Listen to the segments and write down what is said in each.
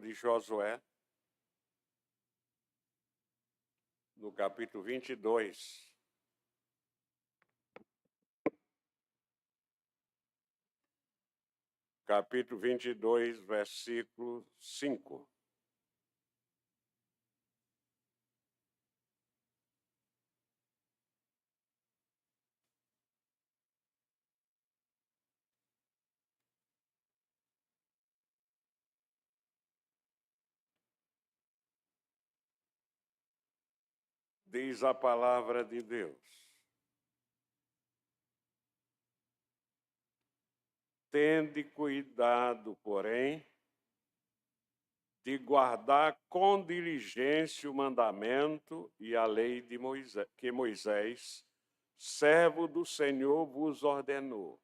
de Josué, no capítulo 22. Capítulo 22, versículo 5. Diz a palavra de Deus: tende cuidado, porém, de guardar com diligência o mandamento e a lei de Moisés, que Moisés, servo do Senhor, vos ordenou.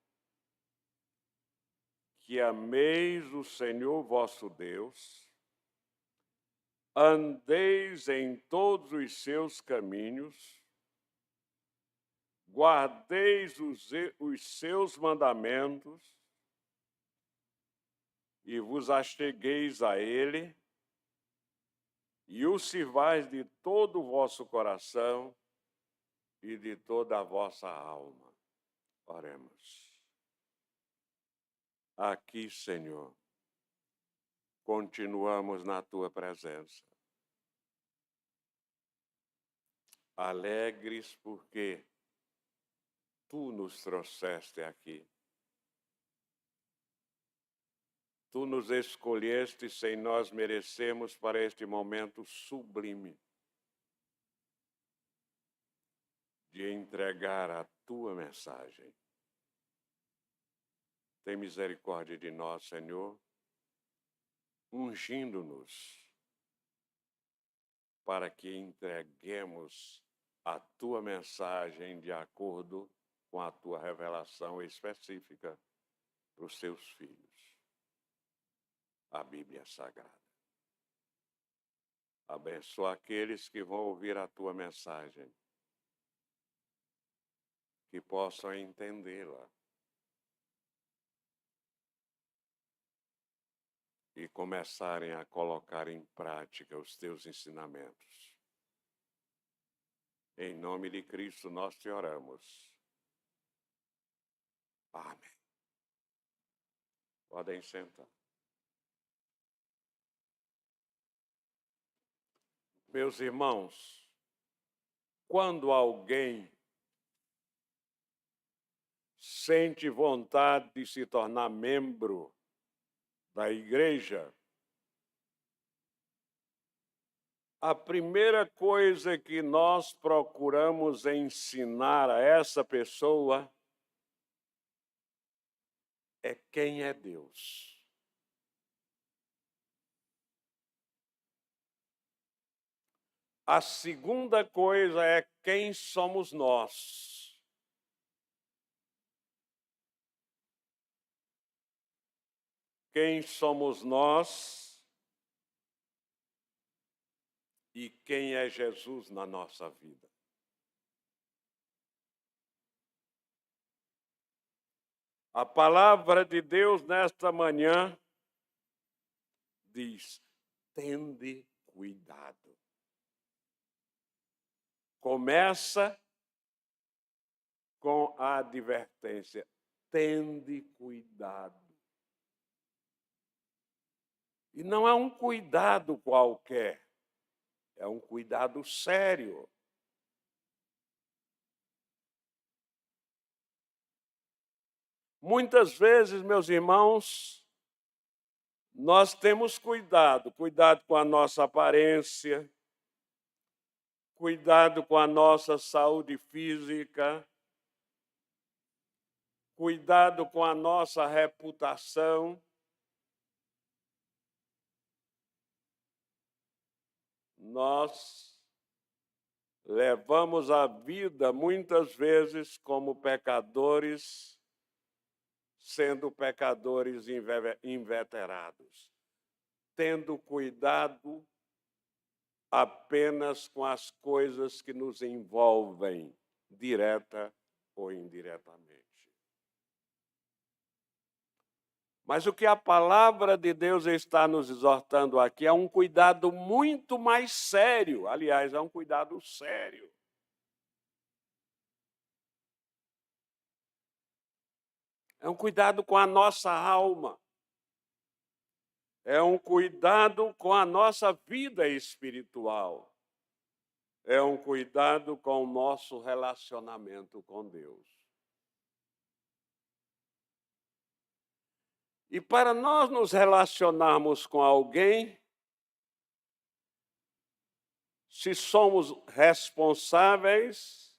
Que ameis o Senhor vosso Deus, andeis em todos os seus caminhos, guardeis os seus mandamentos e vos achegueis a ele, e o sirvais de todo o vosso coração e de toda a vossa alma. Oremos. Aqui, Senhor, continuamos na tua presença, alegres porque tu nos trouxeste aqui. Tu nos escolheste sem nós merecermos para este momento sublime de entregar a tua mensagem. Tem misericórdia de nós, Senhor, ungindo-nos para que entreguemos a tua mensagem de acordo com a tua revelação específica para os teus filhos. A Bíblia Sagrada. Abençoa aqueles que vão ouvir a tua mensagem, que possam entendê-la e começarem a colocar em prática os teus ensinamentos. Em nome de Cristo nós te oramos. Amém. Podem sentar. Meus irmãos, quando alguém sente vontade de se tornar membro da igreja, a primeira coisa que nós procuramos ensinar a essa pessoa é quem é Deus. A segunda coisa é quem somos nós. Quem somos nós e quem é Jesus na nossa vida. A palavra de Deus nesta manhã diz: tende cuidado. Começa com a advertência: tende cuidado. E não é um cuidado qualquer, é um cuidado sério. Muitas vezes, meus irmãos, nós temos cuidado com a nossa aparência, cuidado com a nossa saúde física, cuidado com a nossa reputação. Nós levamos a vida muitas vezes como pecadores, sendo pecadores inveterados, tendo cuidado apenas com as coisas que nos envolvem, direta ou indiretamente. Mas o que a palavra de Deus está nos exortando aqui é um cuidado muito mais sério. Aliás, é um cuidado sério. É um cuidado com a nossa alma. É um cuidado com a nossa vida espiritual. É um cuidado com o nosso relacionamento com Deus. E para nós nos relacionarmos com alguém, se somos responsáveis,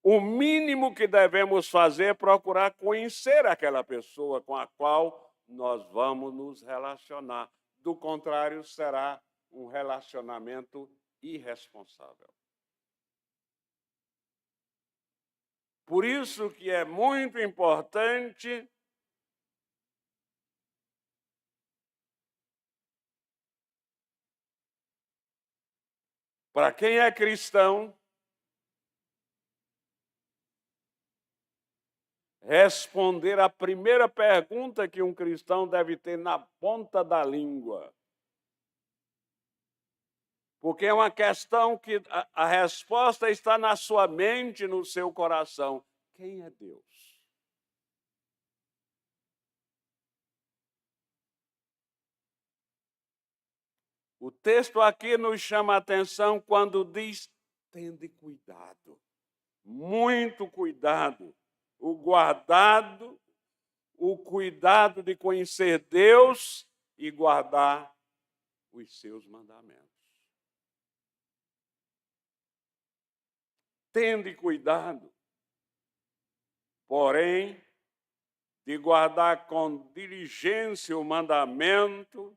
o mínimo que devemos fazer é procurar conhecer aquela pessoa com a qual nós vamos nos relacionar. Do contrário, será um relacionamento irresponsável. Por isso que é muito importante para quem é cristão responder a primeira pergunta que um cristão deve ter na ponta da língua. Porque é uma questão que a resposta está na sua mente, no seu coração. Quem é Deus? O texto aqui nos chama a atenção quando diz: tende cuidado, muito cuidado. O cuidado de conhecer Deus e guardar os seus mandamentos. Tende cuidado, porém, de guardar com diligência o mandamento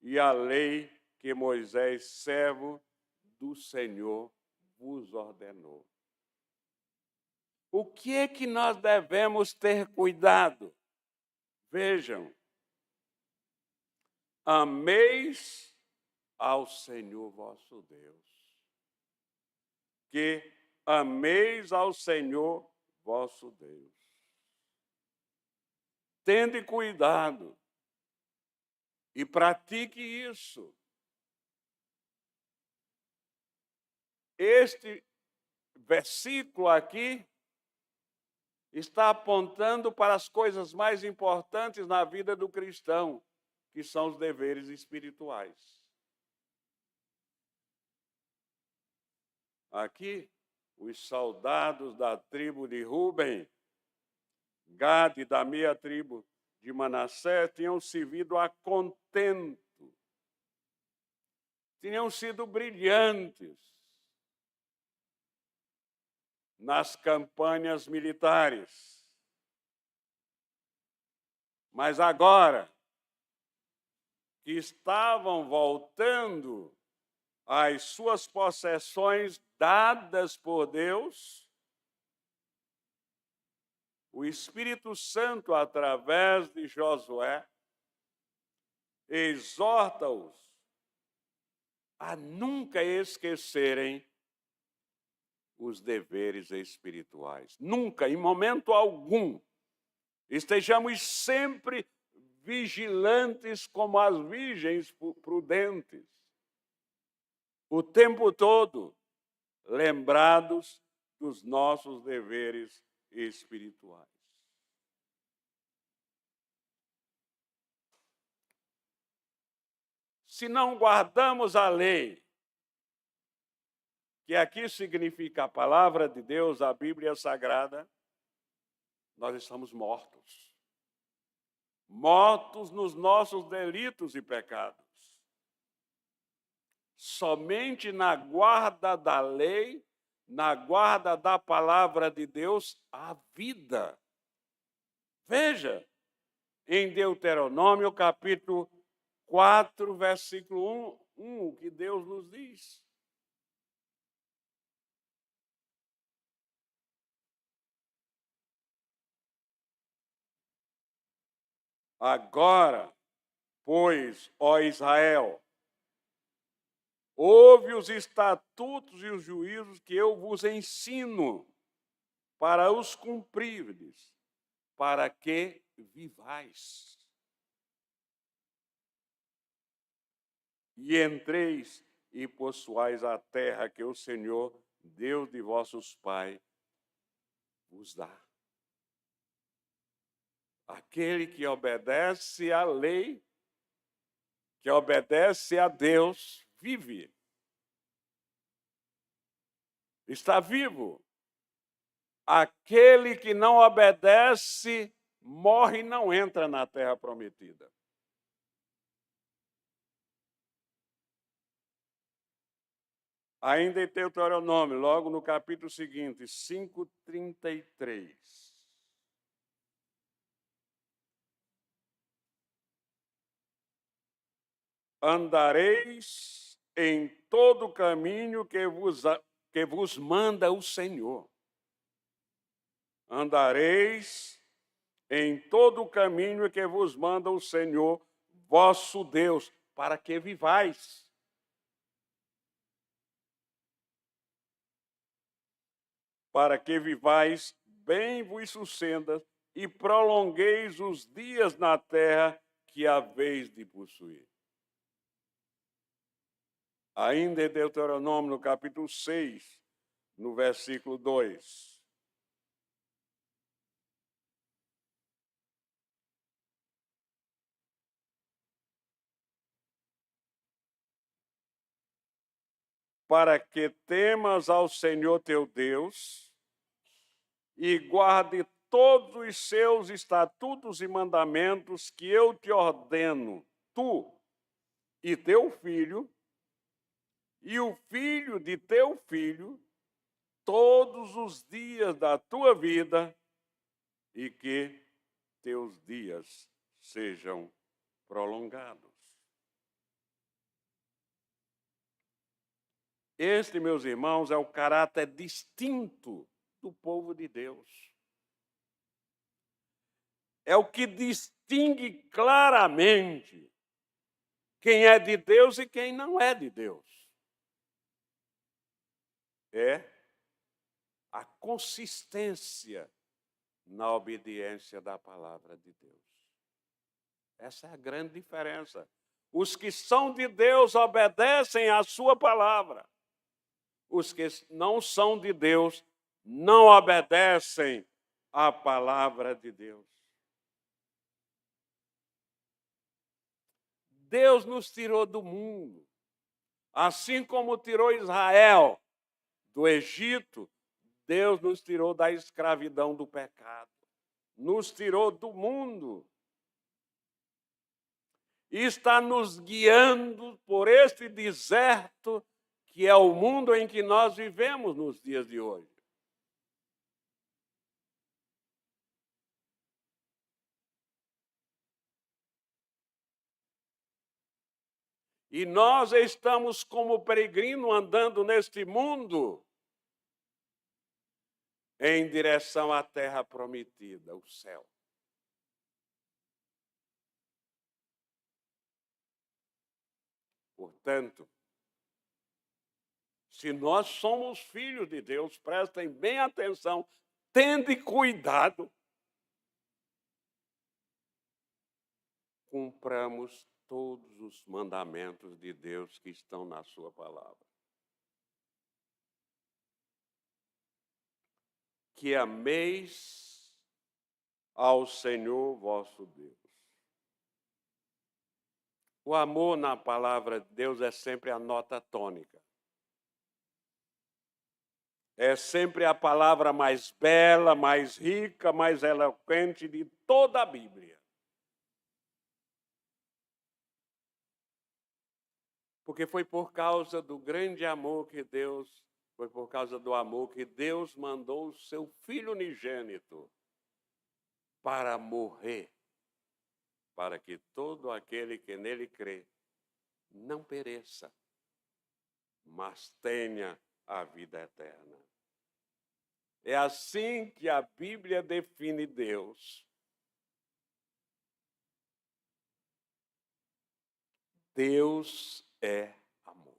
e a lei que Moisés, servo do Senhor, vos ordenou. O que é que nós devemos ter cuidado? Vejam, ameis ao Senhor vosso Deus. Que ameis ao Senhor vosso Deus. Tende cuidado e pratique isso. Este versículo aqui está apontando para as coisas mais importantes na vida do cristão, que são os deveres espirituais. Aqui, os soldados da tribo de Ruben, Gade, da meia tribo de Manassés, tinham servido a contento, tinham sido brilhantes nas campanhas militares. Mas agora que estavam voltando às suas possessões dadas por Deus, o Espírito Santo, através de Josué, exorta-os a nunca esquecerem os deveres espirituais. Nunca, em momento algum, estejamos sempre vigilantes como as virgens prudentes. O tempo todo, lembrados dos nossos deveres espirituais. Se não guardamos a lei, que aqui significa a palavra de Deus, a Bíblia Sagrada, nós estamos mortos. Mortos nos nossos delitos e pecados. Somente na guarda da lei, na guarda da palavra de Deus, há vida. Veja, em Deuteronômio, capítulo 4, versículo 1, o que Deus nos diz. Agora, pois, ó Israel, ouve os estatutos e os juízos que eu vos ensino, para os cumprirdes, para que vivais. E entreis e possuais a terra que o Senhor, Deus de vossos pais, vos dá. Aquele que obedece à lei, que obedece a Deus, vive. Está vivo. Aquele que não obedece, morre e não entra na terra prometida. Ainda em Deuteronômio, logo no capítulo seguinte, 5:33. Andareis em todo o caminho que vos manda o Senhor. Andareis em todo o caminho que vos manda o Senhor, vosso Deus, para que vivais. Para que vivais, bem vos suceda, e prolongueis os dias na terra que haveis de possuir. Ainda em Deuteronômio, no capítulo 6, no versículo 2. Para que temas ao Senhor teu Deus e guarde todos os seus estatutos e mandamentos que eu te ordeno, tu e teu filho, e o filho de teu filho, todos os dias da tua vida, e que teus dias sejam prolongados. Este, meus irmãos, é o caráter distinto do povo de Deus. É o que distingue claramente quem é de Deus e quem não é de Deus. É a consistência na obediência da palavra de Deus. Essa é a grande diferença. Os que são de Deus obedecem à sua palavra. Os que não são de Deus não obedecem à palavra de Deus. Deus nos tirou do mundo, assim como tirou Israel do Egito, Deus nos tirou da escravidão do pecado, nos tirou do mundo e está nos guiando por este deserto que é o mundo em que nós vivemos nos dias de hoje. E nós estamos como peregrino andando neste mundo em direção à terra prometida, o céu. Portanto, se nós somos filhos de Deus, prestem bem atenção, tende cuidado, cumpramos todos os mandamentos de Deus que estão na sua palavra. Que ameis ao Senhor vosso Deus. O amor na palavra de Deus é sempre a nota tônica. É sempre a palavra mais bela, mais rica, mais eloquente de toda a Bíblia. Porque foi por causa do grande amor que Deus, foi por causa do amor que Deus mandou o seu Filho unigênito para morrer, para que todo aquele que nele crê não pereça, mas tenha a vida eterna. É assim que a Bíblia define Deus. Deus é amor.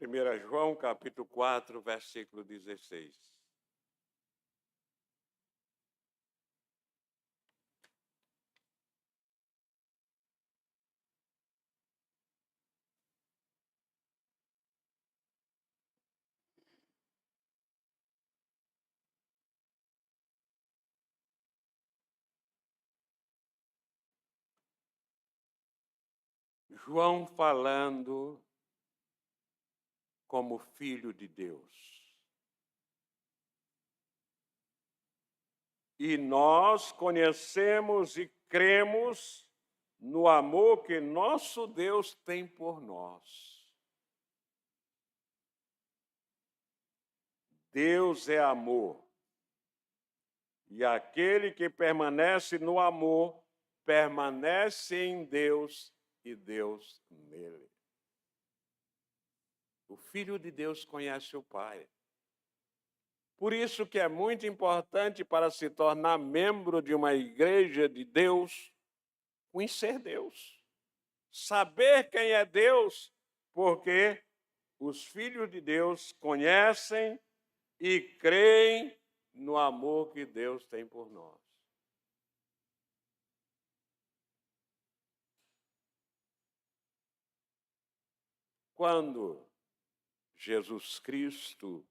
1 João, capítulo 4, versículo 16. João falando como filho de Deus. E nós conhecemos e cremos no amor que nosso Deus tem por nós. Deus é amor. E aquele que permanece no amor, permanece em Deus e Deus nele. O Filho de Deus conhece o Pai. Por isso que é muito importante para se tornar membro de uma igreja de Deus, conhecer Deus. Saber quem é Deus, porque os filhos de Deus conhecem e creem no amor que Deus tem por nós. Quando Jesus Cristo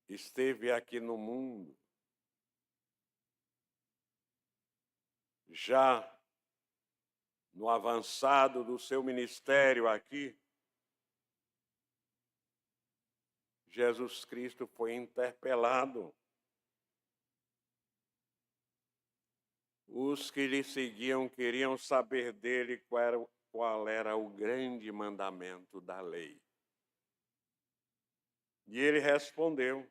esteve aqui no mundo, já no avançado do seu ministério aqui, Jesus Cristo foi interpelado. Os que lhe seguiam queriam saber dele qual era o grande mandamento da lei. E ele respondeu: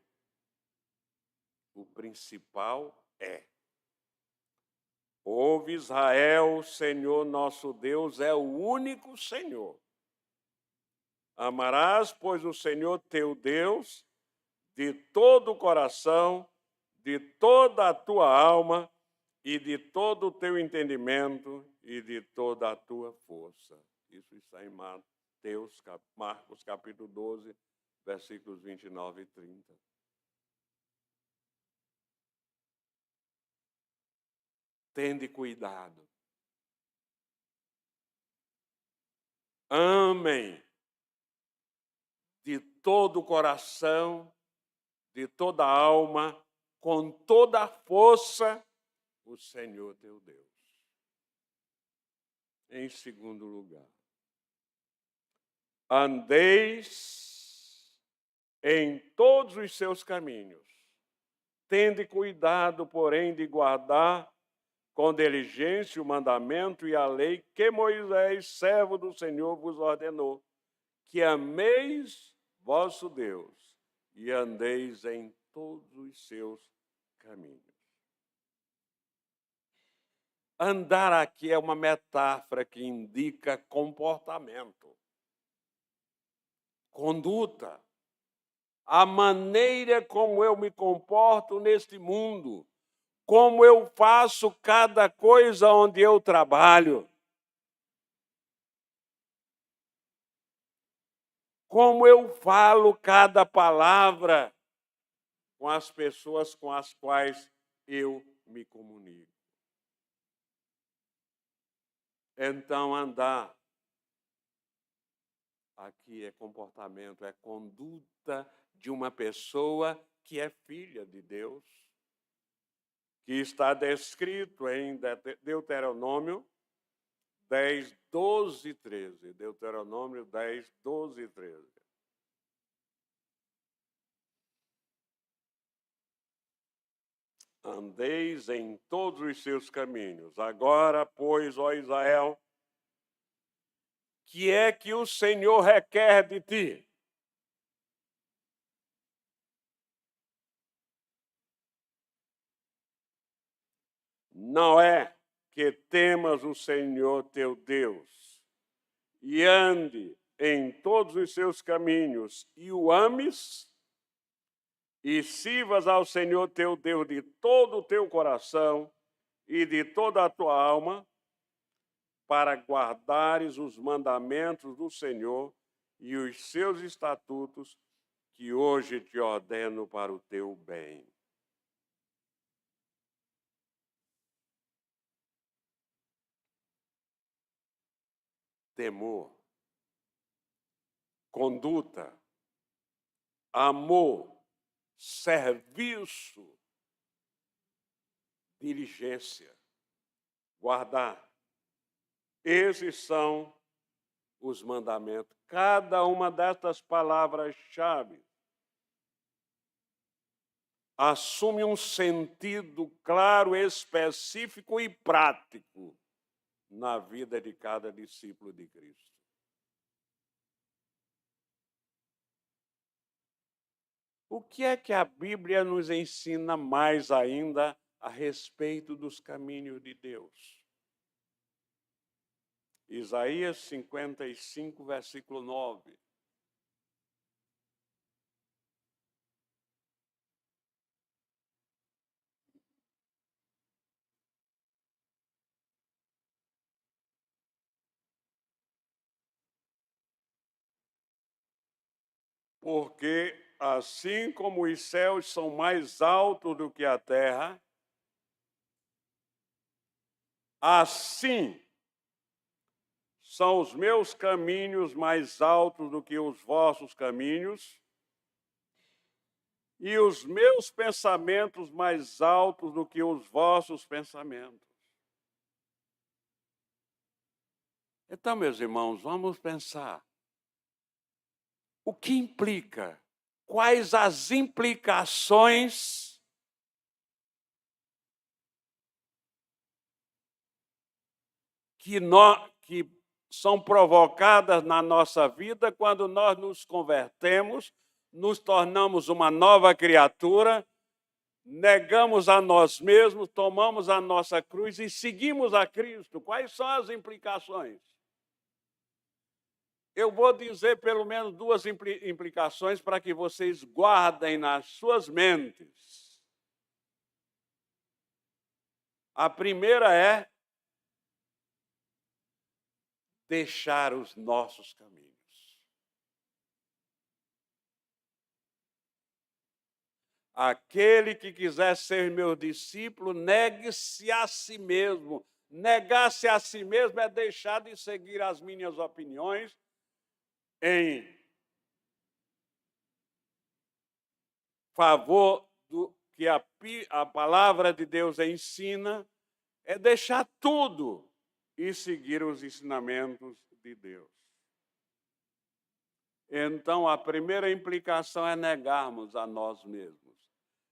o principal é: ouve Israel, o Senhor nosso Deus é o único Senhor. Amarás, pois, o Senhor teu Deus de todo o coração, de toda a tua alma e de todo o teu entendimento e de toda a tua força. Isso está em Marcos capítulo 12, versículos 29 e 30. Tende cuidado. Amem de todo o coração, de toda a alma, com toda a força, o Senhor teu Deus. Em segundo lugar, andeis em todos os seus caminhos. Tende cuidado, porém, de guardar com diligência o mandamento e a lei que Moisés, servo do Senhor, vos ordenou, que ameis vosso Deus e andeis em todos os seus caminhos. Andar aqui é uma metáfora que indica comportamento, conduta, a maneira como eu me comporto neste mundo, como eu faço cada coisa onde eu trabalho, como eu falo cada palavra com as pessoas com as quais eu me comunico. Então, andar aqui é comportamento, é conduta de uma pessoa que é filha de Deus, que está descrito em Deuteronômio 10, 12 e 13. Deuteronômio 10, 12 e 13. Andeis em todos os seus caminhos. Agora, pois, ó Israel, que é que o Senhor requer de ti? Não é que temas o Senhor teu Deus e ande em todos os seus caminhos e o ames e sirvas ao Senhor teu Deus de todo o teu coração e de toda a tua alma, para guardares os mandamentos do Senhor e os seus estatutos, que hoje te ordeno para o teu bem. Temor, conduta, amor, serviço, diligência, guardar. Esses são os mandamentos. Cada uma destas palavras-chave assume um sentido claro, específico e prático na vida de cada discípulo de Cristo. O que é que a Bíblia nos ensina mais ainda a respeito dos caminhos de Deus? Isaías 55, versículo 9. Porque assim como os céus são mais altos do que a terra, assim são os meus caminhos mais altos do que os vossos caminhos, e os meus pensamentos mais altos do que os vossos pensamentos. Então, meus irmãos, vamos pensar. O que implica? Quais as implicações que são provocadas na nossa vida quando nós nos convertemos, nos tornamos uma nova criatura, negamos a nós mesmos, tomamos a nossa cruz e seguimos a Cristo? Quais são as implicações? Eu vou dizer pelo menos duas implicações para que vocês guardem nas suas mentes. A primeira é deixar os nossos caminhos. Aquele que quiser ser meu discípulo, negue-se a si mesmo. Negar-se a si mesmo é deixar de seguir as minhas opiniões em favor do que a palavra de Deus ensina, é deixar tudo e seguir os ensinamentos de Deus. Então, a primeira implicação é negarmos a nós mesmos,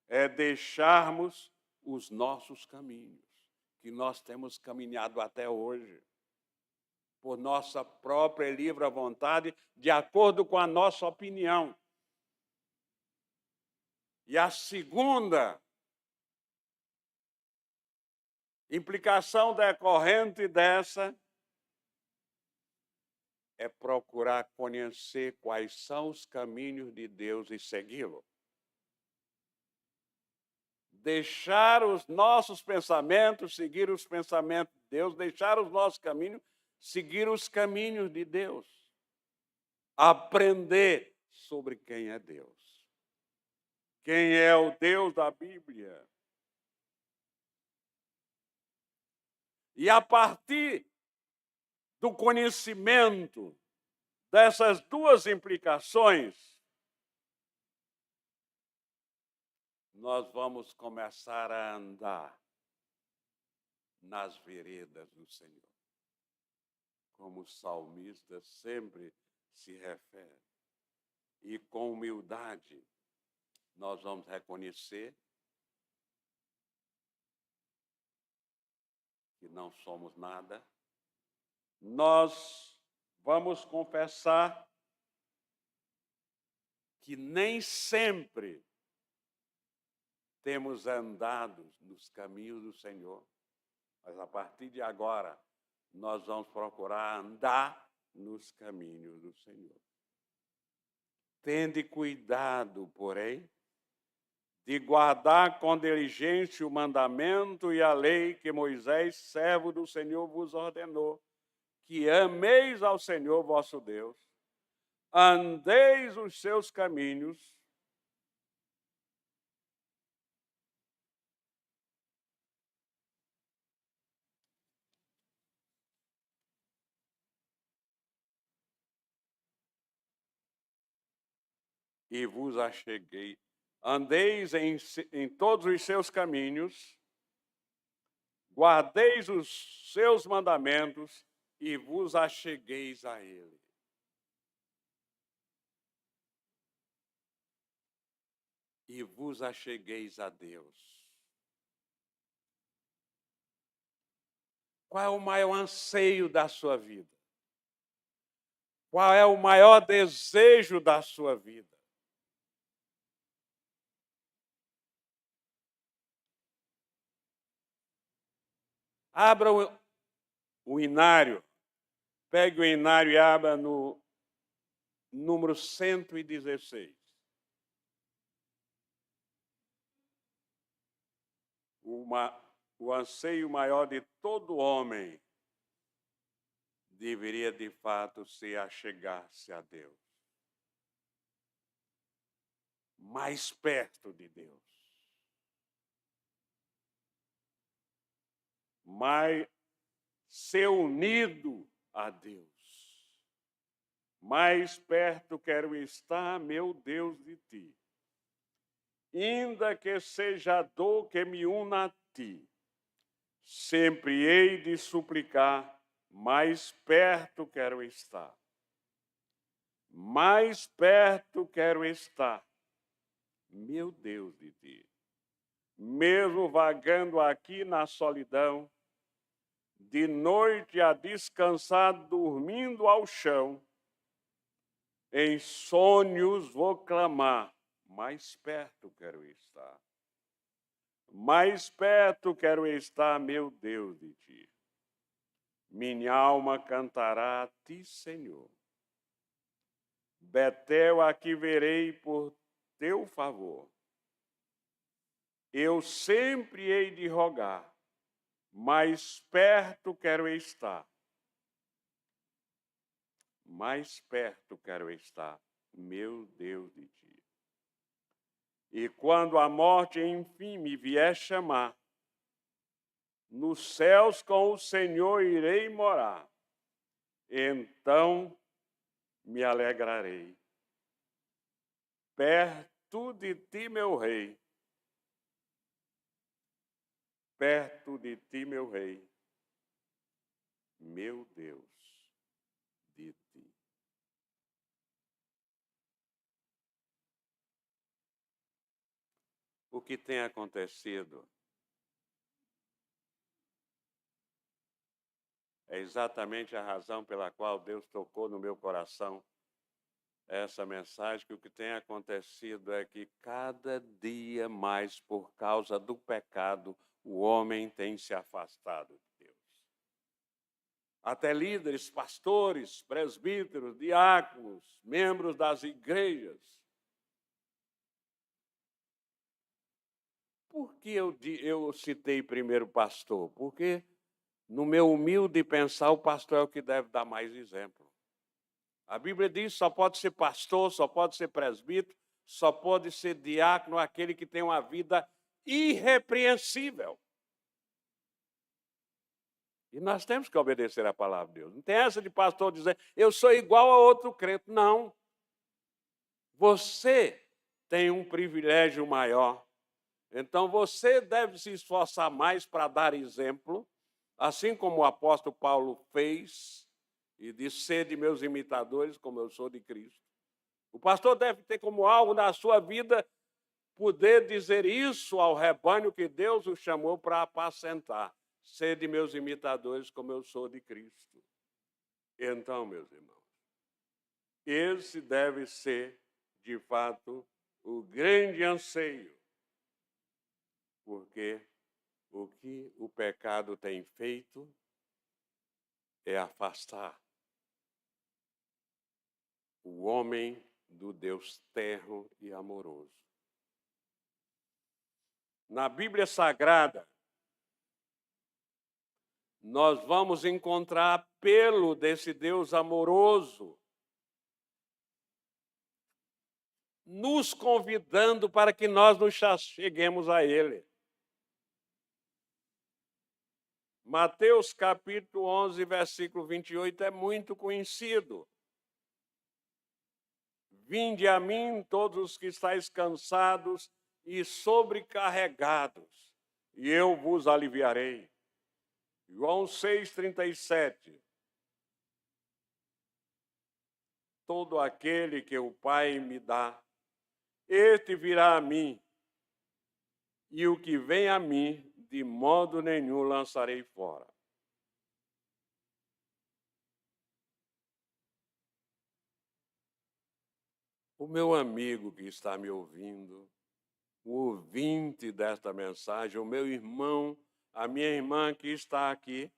é deixarmos os nossos caminhos, que nós temos caminhado até hoje, por nossa própria e livre vontade, de acordo com a nossa opinião. E a segunda implicação decorrente dessa é procurar conhecer quais são os caminhos de Deus e segui-lo. Deixar os nossos pensamentos, seguir os pensamentos de Deus, deixar os nossos caminhos, seguir os caminhos de Deus. Aprender sobre quem é Deus. Quem é o Deus da Bíblia. E a partir do conhecimento dessas duas implicações, nós vamos começar a andar nas veredas do Senhor, como o salmista sempre se refere. E com humildade, nós vamos reconhecer que não somos nada. Nós vamos confessar que nem sempre temos andado nos caminhos do Senhor, mas a partir de agora nós vamos procurar andar nos caminhos do Senhor. Tende cuidado, porém, de guardar com diligência o mandamento e a lei que Moisés, servo do Senhor, vos ordenou, que ameis ao Senhor vosso Deus, andeis os seus caminhos, e vos acheguei. Andeis em todos os seus caminhos, guardeis os seus mandamentos e vos achegueis a ele. E vos achegueis a Deus. Qual é o maior anseio da sua vida? Qual é o maior desejo da sua vida? Abra o inário, pegue o inário e abra no número 116. O anseio maior de todo homem deveria, de fato, ser achegar-se a Deus. Mais perto de Deus. Mais ser unido a Deus. Mais perto quero estar, meu Deus, de ti. Ainda que seja a dor que me una a ti, sempre hei de suplicar, mais perto quero estar. Mais perto quero estar, meu Deus, de ti. Mesmo vagando aqui na solidão, de noite a descansar, dormindo ao chão, em sonhos vou clamar, mais perto quero estar. Mais perto quero estar, meu Deus, de ti. Minha alma cantará a ti, Senhor. Betel, aqui verei por teu favor. Eu sempre hei de rogar, mais perto quero estar. Mais perto quero estar, meu Deus, de ti. E quando a morte, enfim, me vier chamar, nos céus com o Senhor irei morar. Então me alegrarei. Perto de ti, meu rei. Perto de ti, meu rei. Meu Deus, de ti. O que tem acontecido é exatamente a razão pela qual Deus tocou no meu coração essa mensagem, que o que tem acontecido é que cada dia mais, por causa do pecado, o homem tem se afastado de Deus. Até líderes, pastores, presbíteros, diáconos, membros das igrejas. Por que eu citei primeiro pastor? Porque, no meu humilde pensar, o pastor é o que deve dar mais exemplo. A Bíblia diz: só pode ser pastor, só pode ser presbítero, só pode ser diácono aquele que tem uma vida irrepreensível. E nós temos que obedecer à palavra de Deus. Não tem essa de pastor dizer, eu sou igual a outro crente. Não. Você tem um privilégio maior. Então você deve se esforçar mais para dar exemplo, assim como o apóstolo Paulo fez, e disse: sede meus imitadores, como eu sou de Cristo. O pastor deve ter como algo na sua vida poder dizer isso ao rebanho que Deus o chamou para apacentar. Sede meus imitadores, como eu sou de Cristo. Então, meus irmãos, esse deve ser, de fato, o grande anseio. Porque o que o pecado tem feito é afastar o homem do Deus terno e amoroso. Na Bíblia Sagrada, nós vamos encontrar apelo desse Deus amoroso nos convidando para que nós nos cheguemos a Ele. Mateus capítulo 11, versículo 28 é muito conhecido. Vinde a mim todos os que estáis cansados e sobrecarregados, e eu vos aliviarei. João 6,37. Todo aquele que o Pai me dá, este virá a mim, e o que vem a mim, de modo nenhum lançarei fora. O meu amigo que está me ouvindo, o ouvinte desta mensagem, o meu irmão, a minha irmã que está aqui,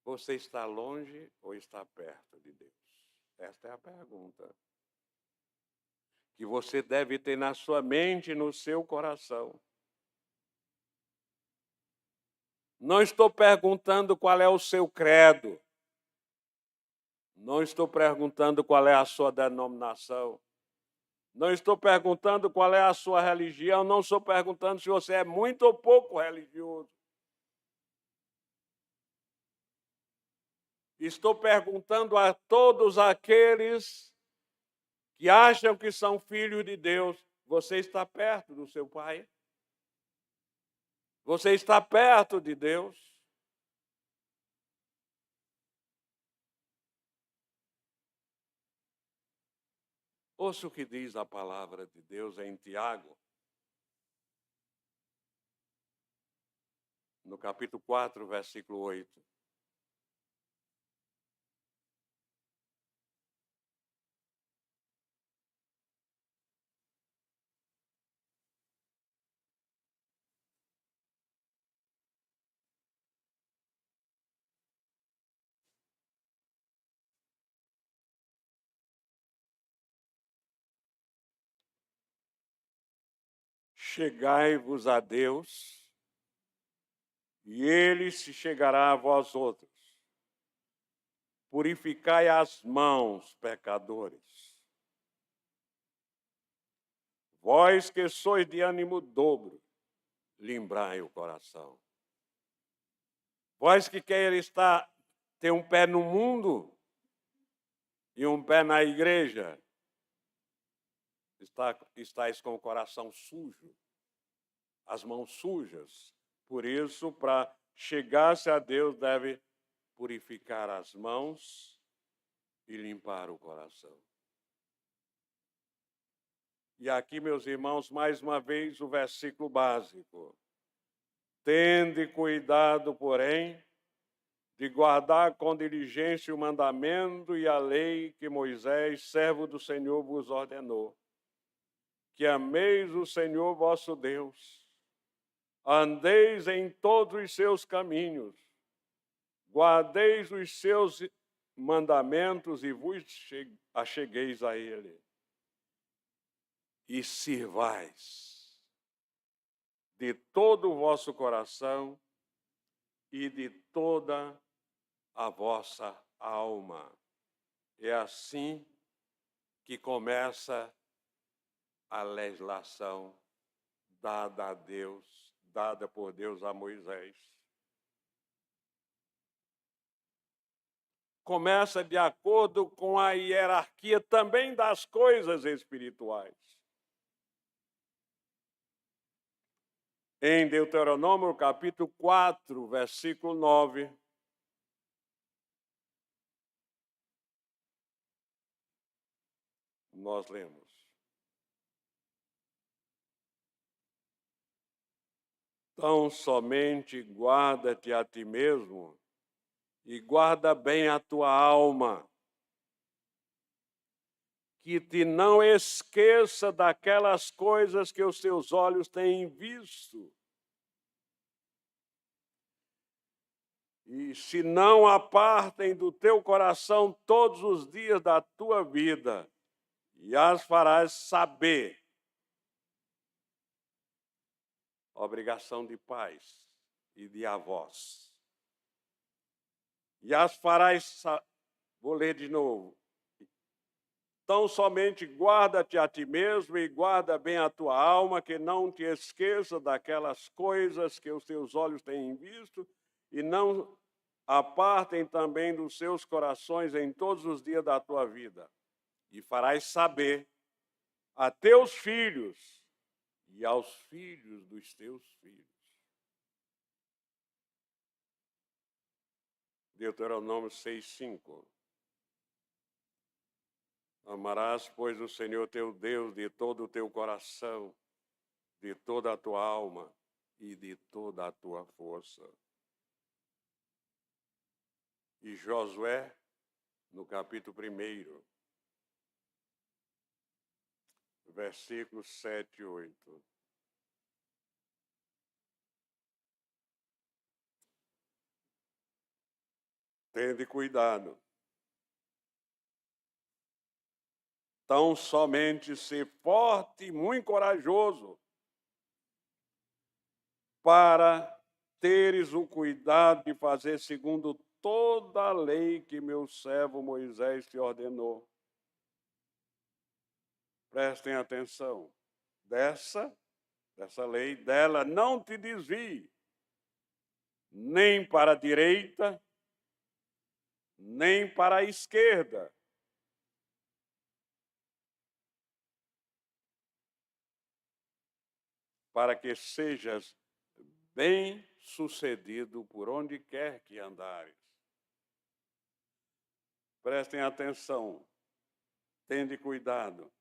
você está longe ou está perto de Deus? Esta é a pergunta que você deve ter na sua mente e no seu coração. Não estou perguntando qual é o seu credo. Não estou perguntando qual é a sua denominação. Não estou perguntando qual é a sua religião. Não estou perguntando se você é muito ou pouco religioso. Estou perguntando a todos aqueles que acham que são filhos de Deus: você está perto do seu Pai? Você está perto de Deus? Ouça o que diz a palavra de Deus em Tiago, no capítulo 4, versículo 8. Chegai-vos a Deus, e Ele se chegará a vós outros. Purificai as mãos, pecadores. Vós que sois de ânimo dobro, lembrai o coração. Vós que quereis ter um pé no mundo e um pé na igreja, estáis com o coração sujo, as mãos sujas. Por isso, para chegar-se a Deus, deve purificar as mãos e limpar o coração. E aqui, meus irmãos, mais uma vez o versículo básico. Tende cuidado, porém, de guardar com diligência o mandamento e a lei que Moisés, servo do Senhor, vos ordenou. Que ameis o Senhor vosso Deus, andeis em todos os seus caminhos, guardeis os seus mandamentos e vos achegueis a Ele. E sirvais de todo o vosso coração e de toda a vossa alma. É assim que começa a legislação dada a Deus, dada por Deus a Moisés. Começa de acordo com a hierarquia também das coisas espirituais. Em Deuteronômio, capítulo 4, versículo 9, nós lemos: tão somente guarda-te a ti mesmo e guarda bem a tua alma, que te não esqueça daquelas coisas que os teus olhos têm visto. E se não apartem do teu coração todos os dias da tua vida, e as farás saber. Obrigação de pais e de avós. E as farás, vou ler de novo. Tão somente guarda-te a ti mesmo e guarda bem a tua alma, que não te esqueça daquelas coisas que os teus olhos têm visto e não apartem também dos seus corações em todos os dias da tua vida. E farás saber a teus filhos e aos filhos dos teus filhos. Deuteronômio 6:5. Amarás, pois, o Senhor teu Deus de todo o teu coração, de toda a tua alma e de toda a tua força. E Josué, no capítulo 1, versículos 7 e 8. Tende cuidado. Tão somente ser forte e muito corajoso, para teres o cuidado de fazer segundo toda a lei que meu servo Moisés te ordenou. Prestem atenção. Dessa lei, dela não te desvie, nem para a direita, nem para a esquerda, para que sejas bem-sucedido por onde quer que andares. Prestem atenção, tende cuidado.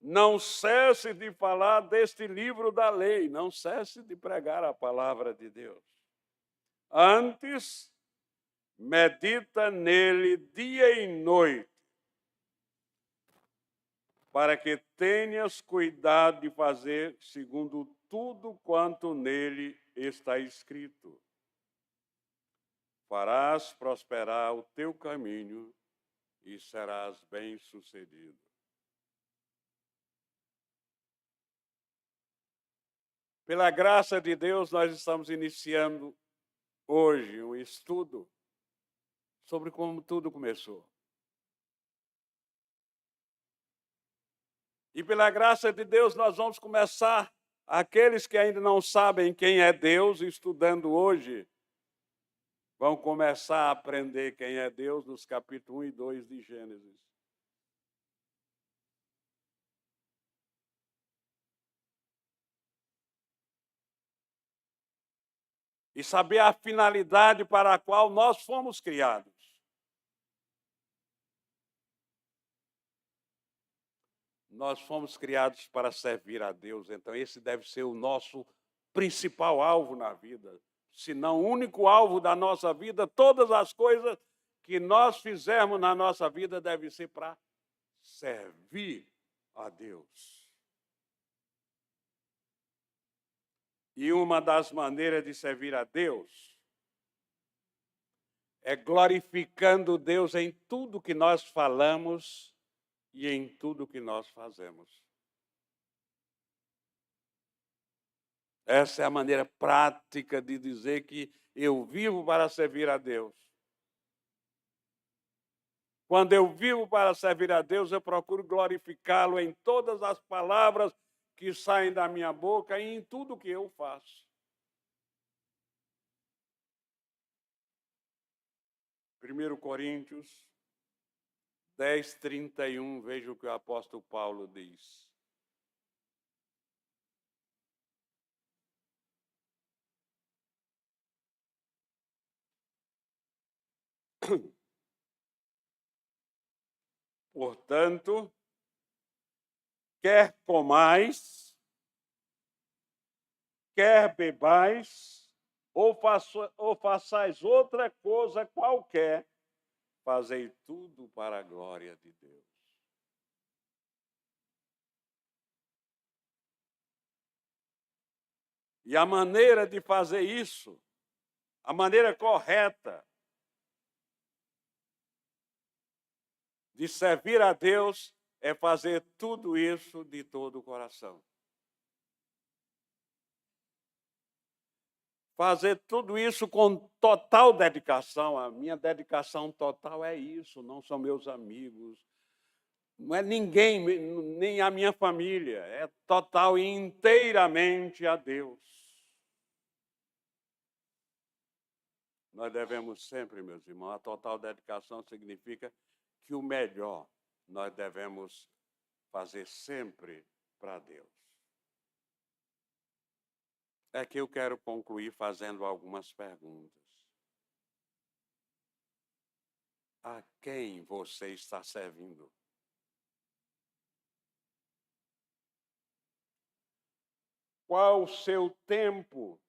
Não cesse de falar deste livro da lei, não cesse de pregar a palavra de Deus. Antes, medita nele dia e noite, para que tenhas cuidado de fazer segundo tudo quanto nele está escrito. Farás prosperar o teu caminho e serás bem-sucedido. Pela graça de Deus, nós estamos iniciando hoje um estudo sobre como tudo começou. E pela graça de Deus, nós vamos começar, aqueles que ainda não sabem quem é Deus, estudando hoje, vão começar a aprender quem é Deus nos capítulos 1 e 2 de Gênesis. E saber a finalidade para a qual nós fomos criados. Nós fomos criados para servir a Deus, então esse deve ser o nosso principal alvo na vida, se não o único alvo da nossa vida. Todas as coisas que nós fizermos na nossa vida devem ser para servir a Deus. E uma das maneiras de servir a Deus é glorificando Deus em tudo que nós falamos e em tudo que nós fazemos. Essa é a maneira prática de dizer que eu vivo para servir a Deus. Quando eu vivo para servir a Deus, eu procuro glorificá-lo em todas as palavras que saem da minha boca e em tudo que eu faço. 1 Coríntios 10:31, veja o que o apóstolo Paulo diz. Portanto, quer comais, quer bebais, ou façais outra coisa qualquer, fazei tudo para a glória de Deus. E a maneira de fazer isso, a maneira correta de servir a Deus, é fazer tudo isso de todo o coração. Fazer tudo isso com total dedicação. A minha dedicação total é isso, não são meus amigos, Não é ninguém, nem a minha família, é total e inteiramente a Deus. Nós devemos sempre, meus irmãos, a total dedicação significa que o melhor nós devemos fazer sempre para Deus. É que eu quero concluir fazendo algumas perguntas. A quem você está servindo? Qual o seu tempo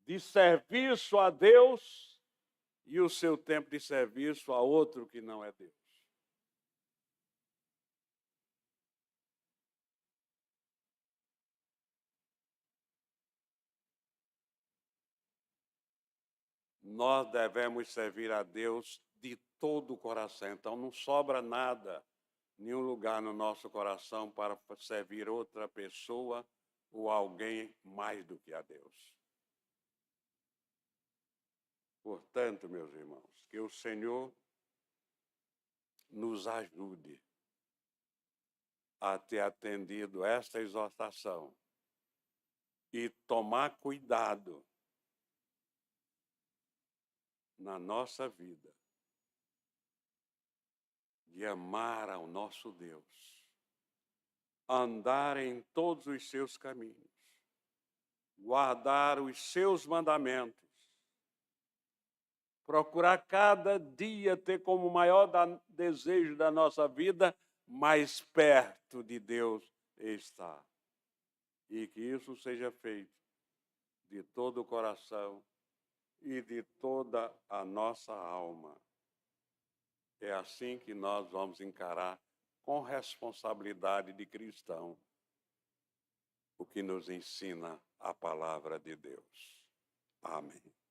de serviço a Deus e o seu tempo de serviço a outro que não é Deus? Nós devemos servir a Deus de todo o coração. Então não sobra nada, nenhum lugar no nosso coração para servir outra pessoa ou alguém mais do que a Deus. Portanto, meus irmãos, que o Senhor nos ajude a ter atendido esta exortação e tomar cuidado na nossa vida de amar ao nosso Deus, andar em todos os seus caminhos, guardar os seus mandamentos, procurar cada dia ter como maior desejo da nossa vida mais perto de Deus estar. E que isso seja feito de todo o coração e de toda a nossa alma. É assim que nós vamos encarar com responsabilidade de cristão o que nos ensina a palavra de Deus. Amém.